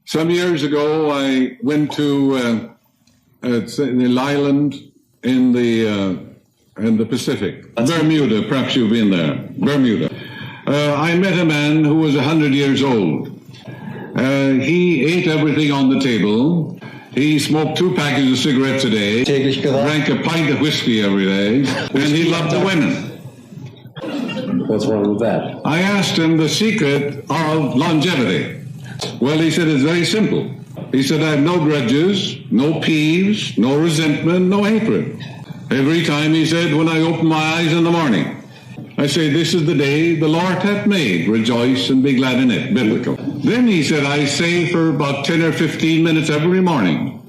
Some years ago, I went to an island in the Pacific, Bermuda. Perhaps you've been there, Bermuda. I met a man who was 100 years old. He ate everything on the table. He smoked 2 packages of cigarettes a day, drank a pint of whiskey every day, and he loved the women. What's wrong with that? I asked him the secret of longevity. Well, he said, it's very simple. He said, I have no grudges, no peeves, no resentment, no hatred. Every time, he said, when I open my eyes in the morning, I say, this is the day the Lord hath made. Rejoice and be glad in it. Biblical. Then he said, I say for about 10 or 15 minutes every morning,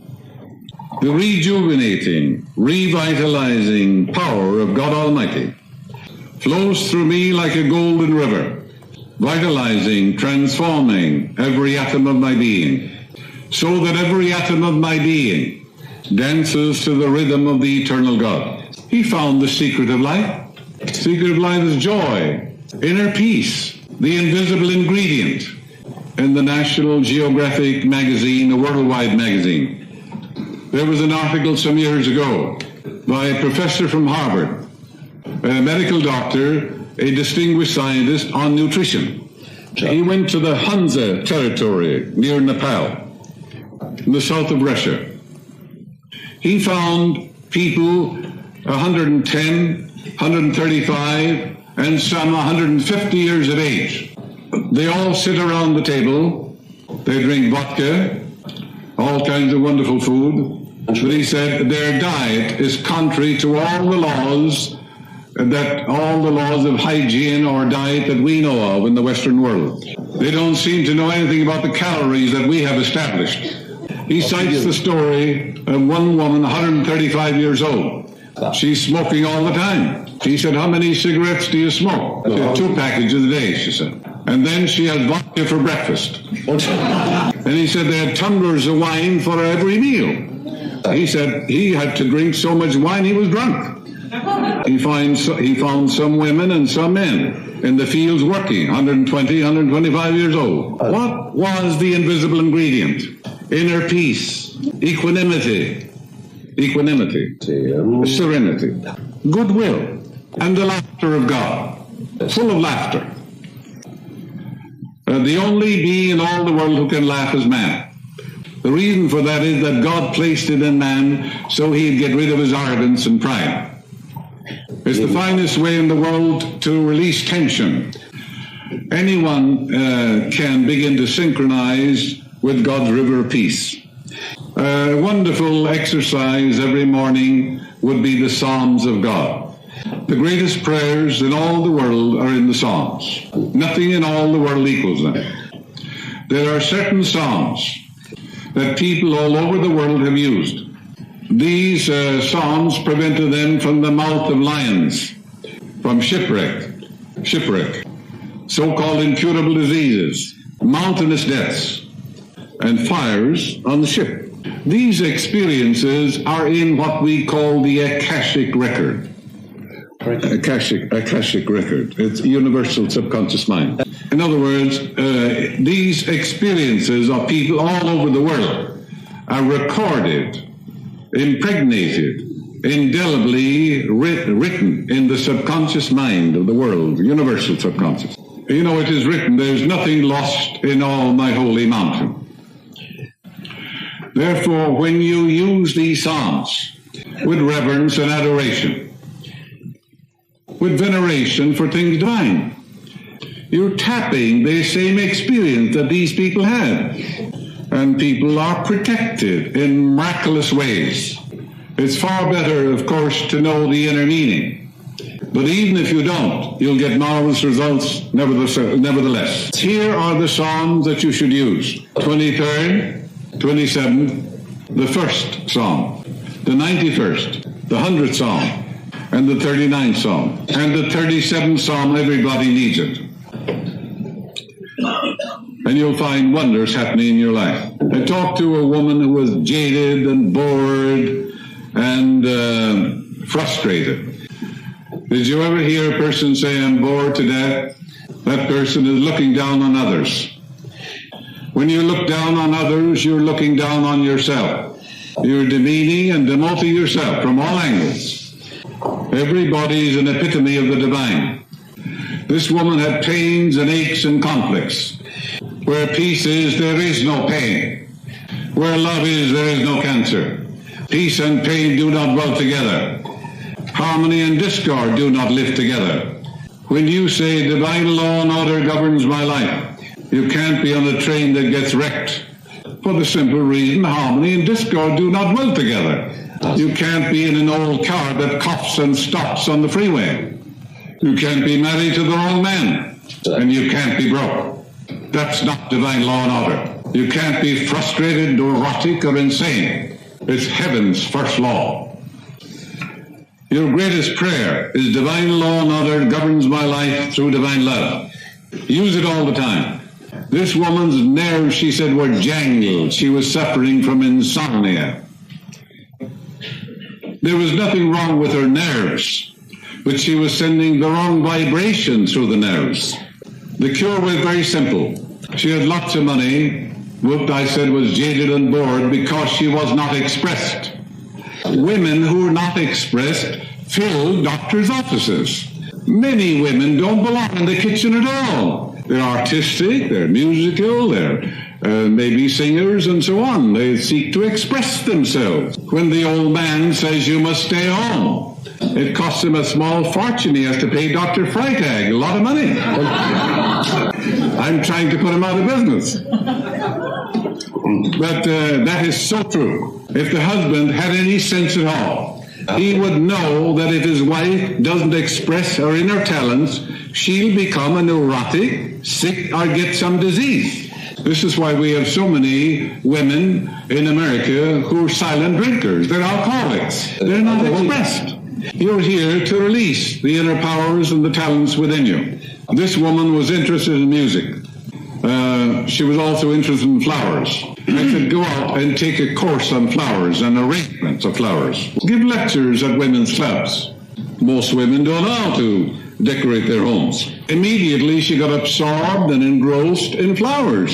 the rejuvenating, revitalizing power of God Almighty flows through me like a golden river, vitalizing, transforming every atom of my being, so that every atom of my being dances to the rhythm of the eternal God. He found the secret of life. The secret of life is joy, inner peace, the invisible ingredient. In the National Geographic magazine, a worldwide magazine, there was an article some years ago by a professor from Harvard, a medical doctor, a distinguished scientist on nutrition. He went to the Hunza territory near Nepal, in the south of Russia. He found people 110, 135, and some 150 years of age. They all sit around the table. They drink vodka, all kinds of wonderful food. But he said their diet is contrary to all the laws of hygiene or diet that we know of in the Western world. They don't seem to know anything about the calories that we have established. He cites the story of one woman, 135 years old. She's smoking all the time. He said, how many cigarettes do you smoke? 2 packages a day, she said. And then she had vodka for breakfast. And he said they had tumblers of wine for every meal. He said he had to drink so much wine he was drunk. He found some women and some men in the fields working, 120, 125 years old. What was the invisible ingredient? Inner peace, equanimity, serenity, goodwill, and the laughter of God, full of laughter. The only being in all the world who can laugh is man. The reason for that is that God placed it in man so he'd get rid of his arrogance and pride. It's the finest way in the world to release tension. Anyone can begin to synchronize with God's river of peace. A wonderful exercise every morning would be the Psalms of God. The greatest prayers in all the world are in the Psalms. Nothing in all the world equals them. There are certain Psalms that people all over the world have used. These Psalms prevented them from the mouth of lions, from shipwreck, so-called incurable diseases, mountainous deaths, and fires on the ship. These experiences are in what we call the Akashic record. Akashic record. It's universal subconscious mind. In other words, these experiences of people all over the world are recorded, impregnated, indelibly written in the subconscious mind of the world, universal subconscious. You know, it is written, there's nothing lost in all my holy mountain. Therefore, when you use these Psalms with reverence and adoration, with veneration for things divine, you're tapping the same experience that these people had. And people are protected in miraculous ways. It's far better, of course, to know the inner meaning. But even if you don't, you'll get marvelous results nevertheless. Here are the Psalms that you should use. 23rd, 27th, the 1st Psalm, the 91st, the 100th Psalm, and the 39th Psalm. And the 37th Psalm, everybody needs it. And you'll find wonders happening in your life. I talked to a woman who was jaded and bored and frustrated. Did you ever hear a person say, I'm bored to death? That person is looking down on others. When you look down on others, you're looking down on yourself. You're demeaning and demoting yourself from all angles. Everybody is an epitome of the divine. This woman had pains and aches and conflicts. Where peace is, there is no pain. Where love is, there is no cancer. Peace and pain do not dwell together. Harmony and discord do not live together. When you say divine law and order governs my life, you can't be on a train that gets wrecked. For the simple reason, harmony and discord do not dwell together. You can't be in an old car that coughs and stops on the freeway. You can't be married to the wrong man, and you can't be broke. That's not divine law and order. You can't be frustrated, neurotic, or insane. It's heaven's first law. Your greatest prayer is divine law and order governs my life through divine love. Use it all the time. This woman's nerves, she said, were jangled. She was suffering from insomnia. There was nothing wrong with her nerves, but she was sending the wrong vibration through the nerves. The cure was very simple. She had lots of money. What I said was jaded and bored because she was not expressed. Women who are not expressed fill doctors' offices. Many women don't belong in the kitchen at all. They're artistic, they're musical, they're maybe singers and so on. They seek to express themselves. When the old man says you must stay home, it costs him a small fortune. He has to pay Dr. Freitag a lot of money. I'm trying to put him out of business. But that is so true. If the husband had any sense at all, he would know that if his wife doesn't express her inner talents, she'll become a neurotic, sick, or get some disease. This is why we have so many women in America who are silent drinkers. They're alcoholics. They're not expressed. You're here to release the inner powers and the talents within you. This woman was interested in music. She was also interested in flowers. I said, go out and take a course on flowers and arrangements of flowers. Give lectures at women's clubs. Most women don't know how to decorate their homes. Immediately she got absorbed and engrossed in flowers.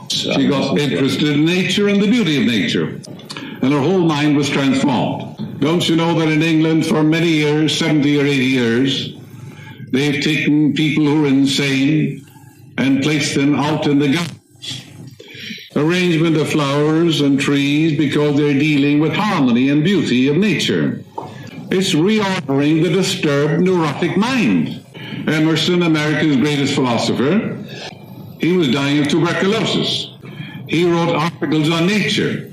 She got interested in nature and the beauty of nature. And her whole mind was transformed. Don't you know that in England for many years, 70 or 80 years, they've taken people who are insane and placed them out in the gardens. Arrangement of flowers and trees because they're dealing with harmony and beauty of nature. It's reordering the disturbed neurotic mind. Emerson, America's greatest philosopher, he was dying of tuberculosis. He wrote articles on nature.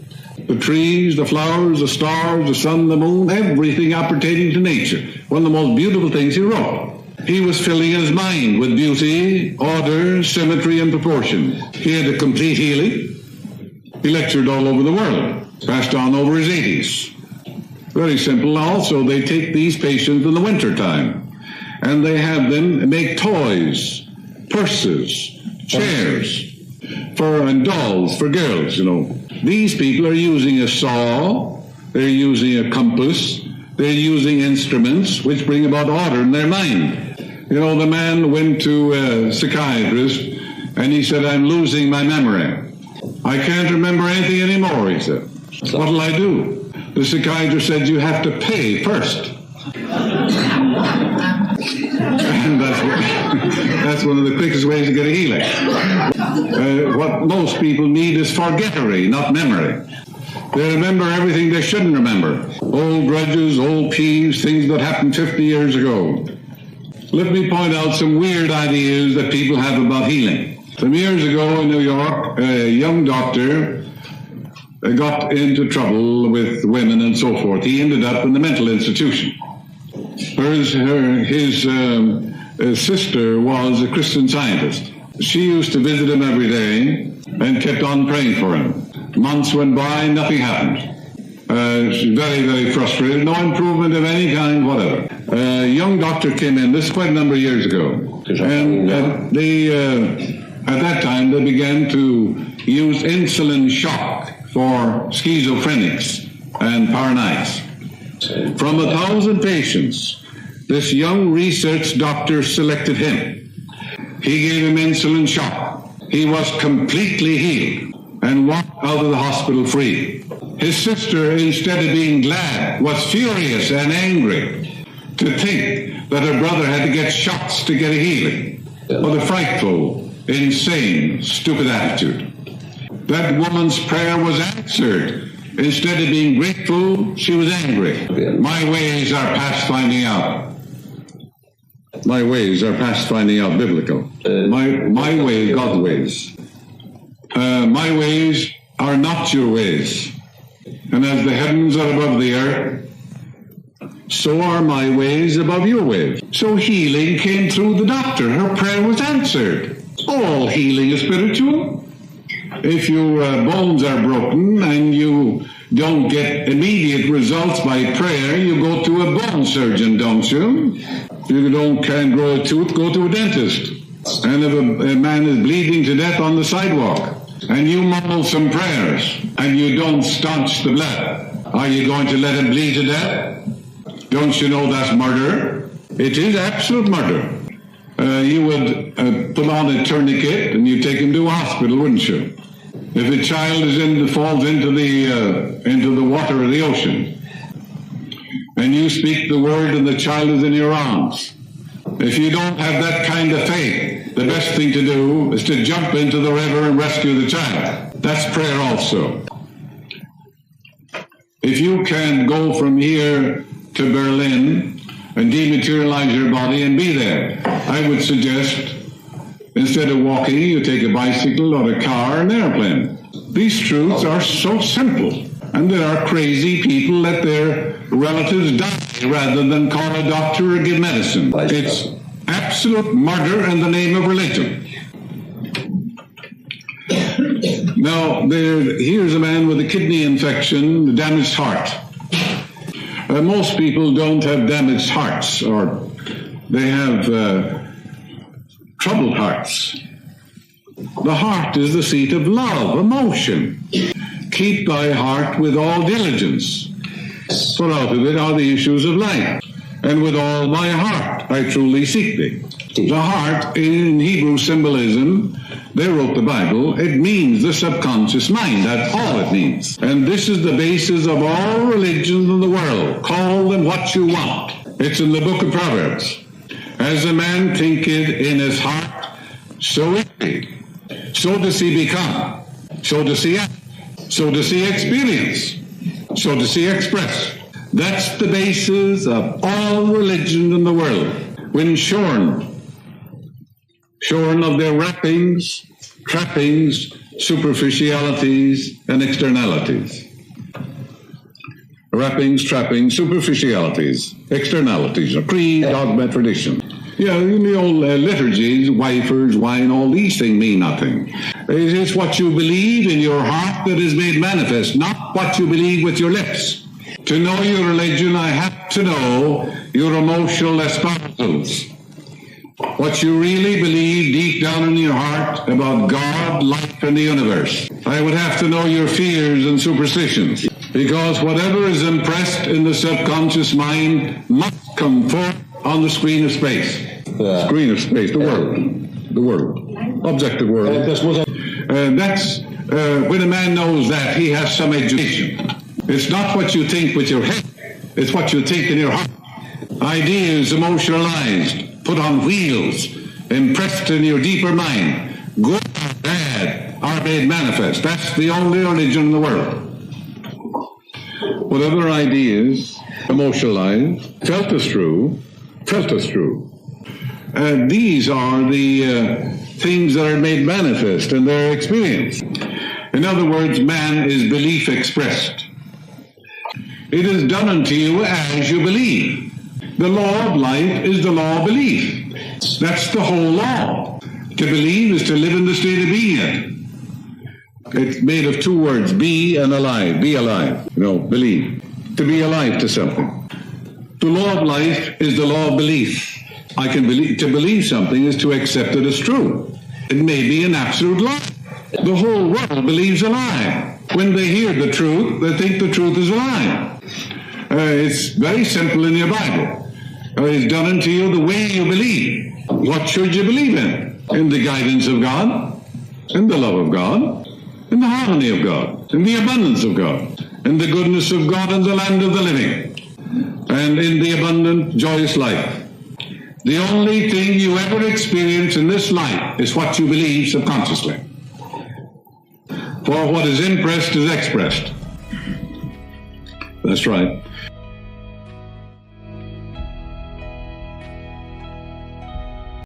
The trees, the flowers, the stars, the sun, the moon, everything appertaining to nature. One of the most beautiful things he wrote. He was filling his mind with beauty, order, symmetry, and proportion. He had a complete healing. He lectured all over the world, passed on over his 80s. Very simple. Also, they take these patients in the wintertime, and they have them make toys, purses, chairs, and dolls for girls, you know. These people are using a saw, they're using a compass, they're using instruments which bring about order in their mind. You know, the man went to a psychiatrist, and he said, I'm losing my memory. I can't remember anything anymore, he said. What'll I do? The psychiatrist said, you have to pay first. And that's one of the quickest ways to get a healing. What most people need is forgettery, not memory. They remember everything they shouldn't remember. Old grudges, old peeves, things that happened 50 years ago. Let me point out some weird ideas that people have about healing. Some years ago in New York, a young doctor got into trouble with women and so forth. He ended up in the mental institution. His sister was a Christian Scientist. She used to visit him every day and kept on praying for him. Months went by, nothing happened. She was very, very frustrated. No improvement of any kind, whatever. A young doctor came in. This is quite a number of years ago. And at that time, they began to use insulin shock for schizophrenics and paranoids. From 1,000 patients, this young research doctor selected him. He gave him insulin shock. he was completely healed and walked out of the hospital free. His sister, instead of being glad, was furious and angry to think that her brother had to get shots to get a healing. What a frightful, insane, stupid attitude. That woman's prayer was answered. Instead of being grateful, she was angry. My ways are past finding out. My ways are past finding out biblical. My way, God's ways. My ways are not your ways. And as the heavens are above the earth, so are my ways above your ways. So healing came through the doctor. Her prayer was answered. All healing is spiritual. If your bones are broken and you don't get immediate results by prayer, you go to a bone surgeon, don't you? If you can't grow a tooth, go to a dentist. And if a man is bleeding to death on the sidewalk, and you mumble some prayers, and you don't staunch the blood, are you going to let him bleed to death? Don't you know that's murder? It is absolute murder. You would put on a tourniquet and you take him to a hospital, wouldn't you? If a child falls into the water or the ocean, and you speak the word and the child is in your arms, if you don't have that kind of faith, the best thing to do is to jump into the river and rescue the child. That's prayer also. If you can go from here to Berlin and dematerialize your body and be there, I would suggest, instead of walking, you take a bicycle or a car or an airplane. These truths are so simple, and there are crazy people let their relatives die rather than call a doctor or give medicine. It's absolute murder in the name of religion. Now, here's a man with a kidney infection, a damaged heart. Most people don't have damaged hearts, or they have troubled hearts. The heart is the seat of love, emotion. Keep thy heart with all diligence, for out of it are the issues of life. And with all my heart I truly seek thee. The heart, in Hebrew symbolism, they wrote the Bible, it means the subconscious mind. That's all it means. And this is the basis of all religions in the world. Call them what you want. It's in the book of Proverbs. As a man thinketh in his heart, so is he. So does he become. So does he act. So does he experience. So does he express. That's the basis of all religions in the world. When shorn of their wrappings, trappings, superficialities, and externalities. Wrappings, trappings, superficialities, externalities, creed, dogma, tradition. Yeah, in the old liturgies, wafers, wine, all these things mean nothing. It is what you believe in your heart that is made manifest, not what you believe with your lips. To know your religion, I have to know your emotional espousals. What you really believe deep down in your heart about God, life, and the universe. I would have to know your fears and superstitions, because whatever is impressed in the subconscious mind must come forth on the screen of space. Screen of space, the world, objective world. That's when a man knows that, he has some education. It's not what you think with your head, it's what you think in your heart. Ideas emotionalized, put on wheels, impressed in your deeper mind, good or bad, are made manifest. That's the only religion in the world. Whatever ideas emotionalized, felt as true. These are the things that are made manifest in their experience. In other words, man is belief expressed. It is done unto you as you believe. The law of life is the law of belief. That's the whole law. To believe is to live in the state of being it. It's made of two words, be and alive. Be alive. Believe. To be alive to something. The law of life is the law of belief. To believe something is to accept it as true. It may be an absolute lie. The whole world believes a lie. When they hear the truth, they think the truth is a lie. It's very simple in your Bible. It's done unto you the way you believe. What should you believe in? In the guidance of God. in the love of God, in the harmony of God, in the abundance of God, in the goodness of God in the land of the living, and in the abundant, joyous life. The only thing you ever experience in this life is what you believe subconsciously. For what is impressed is expressed. That's right.